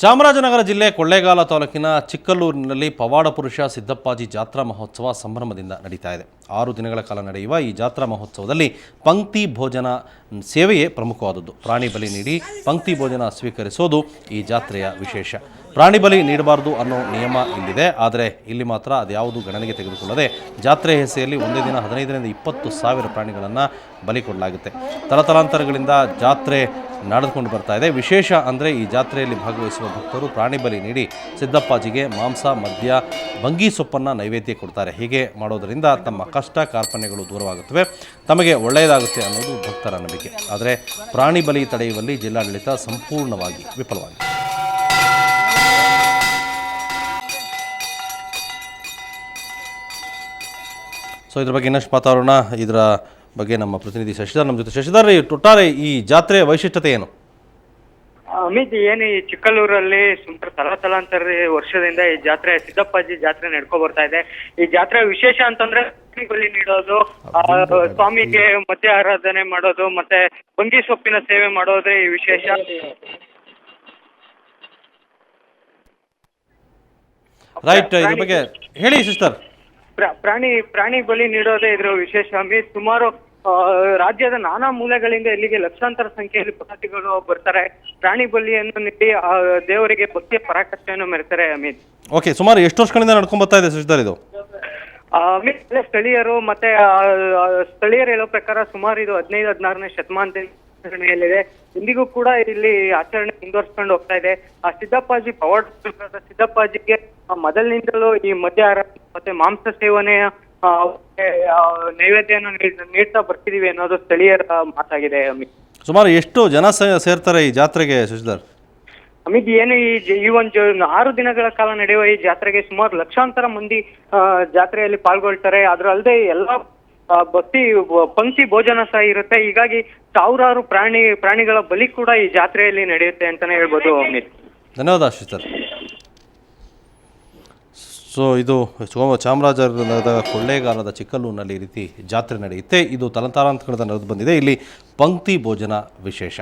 ಚಾಮರಾಜನಗರ ಜಿಲ್ಲೆ ಕೊಳ್ಳೇಗಾಲ ತಾಲೂಕಿನ ಚಿಕ್ಕಲ್ಲೂರಿನಲ್ಲಿ ಪವಾಡ ಪುರುಷ ಸಿದ್ದಪ್ಪಾಜಿ ಜಾತ್ರಾ ಮಹೋತ್ಸವ ಸಂಭ್ರಮದಿಂದ ನಡೀತಾ ಇದೆ. 6 ದಿನಗಳ ಕಾಲ ನಡೆಯುವ ಈ ಜಾತ್ರಾ ಮಹೋತ್ಸವದಲ್ಲಿ ಪಂಕ್ತಿ ಭೋಜನ ಸೇವೆಯೇ ಪ್ರಮುಖವಾದದ್ದು. ಪ್ರಾಣಿ ಬಲಿ ನೀಡಿ ಪಂಕ್ತಿ ಭೋಜನ ಸ್ವೀಕರಿಸೋದು ಈ ಜಾತ್ರೆಯ ವಿಶೇಷ. ಪ್ರಾಣಿ ಬಲಿ ನೀಡಬಾರದು ಅನ್ನೋ ನಿಯಮ ಇಲ್ಲಿದೆ, ಆದರೆ ಇಲ್ಲಿ ಮಾತ್ರ ಅದ್ಯಾವುದು ಗಣನೆಗೆ ತೆಗೆದುಕೊಳ್ಳದೆ ಜಾತ್ರೆ ಹೆಸೆಯಲ್ಲಿ ಒಂದೇ ದಿನ 15ರಿಂದ 20 ಸಾವಿರ ಪ್ರಾಣಿಗಳನ್ನು ಬಲಿ ಕೊಡಲಾಗುತ್ತೆ. ತಲತಲಾಂತರಗಳಿಂದ ಜಾತ್ರೆ ನಡೆದುಕೊಂಡು ಬರ್ತಾ ಇದೆ. ವಿಶೇಷ ಅಂದರೆ ಈ ಜಾತ್ರೆಯಲ್ಲಿ ಭಾಗವಹಿಸುವ ಭಕ್ತರು ಪ್ರಾಣಿ ಬಲಿ ನೀಡಿ ಸಿದ್ದಪ್ಪಾಜಿಗೆ ಮಾಂಸ, ಮದ್ಯ, ಬಂಗಿ ಸೊಪ್ಪನ್ನು ನೈವೇದ್ಯ ಕೊಡ್ತಾರೆ. ಹೀಗೆ ಮಾಡೋದರಿಂದ ತಮ್ಮ ಕಷ್ಟ ಕಾರ್ಪಣ್ಯಗಳು ದೂರವಾಗುತ್ತವೆ, ತಮಗೆ ಒಳ್ಳೆಯದಾಗುತ್ತೆ ಅನ್ನೋದು ಭಕ್ತರ ನಂಬಿಕೆ. ಆದರೆ ಪ್ರಾಣಿ ಬಲಿ ತಡೆಯುವಲ್ಲಿ ಜಿಲ್ಲಾಡಳಿತ ಸಂಪೂರ್ಣವಾಗಿ ವಿಫಲವಾಗಿದೆ. ಸೊ ಇದ್ರ ಬಗ್ಗೆ ಇನ್ನಷ್ಟು ಮಾತಾಡೋಣ. ಇದರ ಬಗ್ಗೆ ನಮ್ಮ ಪ್ರತಿನಿಧಿ ಶಶಿಧರ್ ನಮ್ಮ ಜೊತೆ. ಶಶಿಧರ್, ಒಟ್ಟಾರೆ ಈ ಜಾತ್ರೆಯ ವೈಶಿಷ್ಟ್ಯತೆ ಏನು? ಅಮಿತ್, ಏನು ಈ ಚಿಕ್ಕಲ್ಲೂರಲ್ಲಿ ಸುಮಾರು ತಲಾಂತರ ವರ್ಷದಿಂದ ಈ ಜಾತ್ರೆ, ಸಿದ್ದಪ್ಪಾಜಿ ಜಾತ್ರೆ ನಡ್ಕೊ ಬರ್ತಾ ಇದೆ. ಈ ಜಾತ್ರೆ ವಿಶೇಷ ಅಂತಂದ್ರೆ ಬಲಿ ನೀಡೋದು, ಸ್ವಾಮಿಗೆ ಮದ್ಯ ಆರಾಧನೆ ಮಾಡೋದು, ಮತ್ತೆ ಬಂಗಿ ಸೊಪ್ಪಿನ ಸೇವೆ ಮಾಡೋದೇ ಈ ವಿಶೇಷ. ರೈಟ್, ಇದ್ರ ಬಗ್ಗೆ ಹೇಳಿ ಸಿಸ್ಟರ್. ಪ್ರಾಣಿ ಬಲಿ ನೀಡೋದೇ ಇದ್ರ ವಿಶೇಷ ಅಮಿತ್. ಸುಮಾರು ರಾಜ್ಯದ ನಾನಾ ಮೂಲೆಗಳಿಂದ ಇಲ್ಲಿಗೆ ಲಕ್ಷಾಂತರ ಸಂಖ್ಯೆಯಲ್ಲಿ ಭಕ್ತಾದಿಗಳು ಬರ್ತಾರೆ. ಪ್ರಾಣಿ ಬಲಿಯನ್ನು ನೀಡಿ ದೇವರಿಗೆ ಭಕ್ತಿಯ ಪರಾಕಾಷ್ಠೆಯನ್ನು ಮೆರೆತಾರೆ ಅಮಿತ್. ಓಕೆ, ಸುಮಾರು ಎಷ್ಟು ವರ್ಷಗಳಿಂದ ನಡ್ಕೊಂಡ್ ಬರ್ತಾ ಇದೆ ಸಿಸ್ಟರ್ ಇದು? ಅಮಿತ್, ಸ್ಥಳೀಯರು ಮತ್ತೆ ಸ್ಥಳೀಯರು ಹೇಳೋ ಪ್ರಕಾರ ಸುಮಾರು ಇದು 15-16ನೇ ಶತಮಾನದಿಂದ ಆಚರಣೆಯಲ್ಲಿದೆ. ಇಂದಿಗೂ ಕೂಡ ಇಲ್ಲಿ ಆಚರಣೆ ಮುಂದುವರ್ಸ್ಕೊಂಡು ಹೋಗ್ತಾ ಇದೆ. ಆ ಸಿದ್ದಪ್ಪಾಜಿ, ಪವಾಡ ಸಿದ್ದಪ್ಪಾಜಿಗೆ ಮೊದಲಿನಿಂದಲೂ ಈ ಮದ್ಯ ಮತ್ತೆ ಮಾಂಸ ಸೇವನೆಯ ನೈವೇದ್ಯವನ್ನು ನೀಡ್ತಾ ಬರ್ತಿದೀವಿ ಅನ್ನೋದು ಸ್ಥಳೀಯರ ಮಾತಾಗಿದೆ ಅಮಿತ್. ಸುಮಾರು ಎಷ್ಟು ಜನ ಸೇರ್ತಾರೆ ಈ ಜಾತ್ರೆಗೆ ಶಶಿಧರ್? ಅಮಿತ್, ಏನು ಈ ಒಂದು 6 ದಿನಗಳ ಕಾಲ ನಡೆಯುವ ಈ ಜಾತ್ರೆಗೆ ಸುಮಾರು ಲಕ್ಷಾಂತರ ಮಂದಿ ಜಾತ್ರೆಯಲ್ಲಿ ಪಾಲ್ಗೊಳ್ತಾರೆ. ಅದರಲ್ಲದೆ ಎಲ್ಲಾ ಭಕ್ತಿ ಪಂಕ್ತಿ ಭೋಜನ ಸಹ ಇರುತ್ತೆ. ಹೀಗಾಗಿ ಸಾವಿರಾರು ಪ್ರಾಣಿಗಳ ಬಲಿ ಕೂಡ ಈ ಜಾತ್ರೆಯಲ್ಲಿ ನಡೆಯುತ್ತೆ ಅಂತಾನೆ ಹೇಳ್ಬೋದು ಅಮಿತ್. ಧನ್ಯವಾದ ಶಶಿಧರ್. ಸೊ ಇದು ಚಾಮರಾಜನಗರದ ಕೊಳ್ಳೇಗಾಲದ ಚಿಕ್ಕಲ್ಲೂರಿನಲ್ಲಿ ಈ ರೀತಿ ಜಾತ್ರೆ ನಡೆಯುತ್ತೆ. ಇದು ತಲತಲಾಂತರಗಳಿಂದ ನಡೆದು ಬಂದಿದೆ. ಇಲ್ಲಿ ಪಂಕ್ತಿ ಭೋಜನ ವಿಶೇಷ.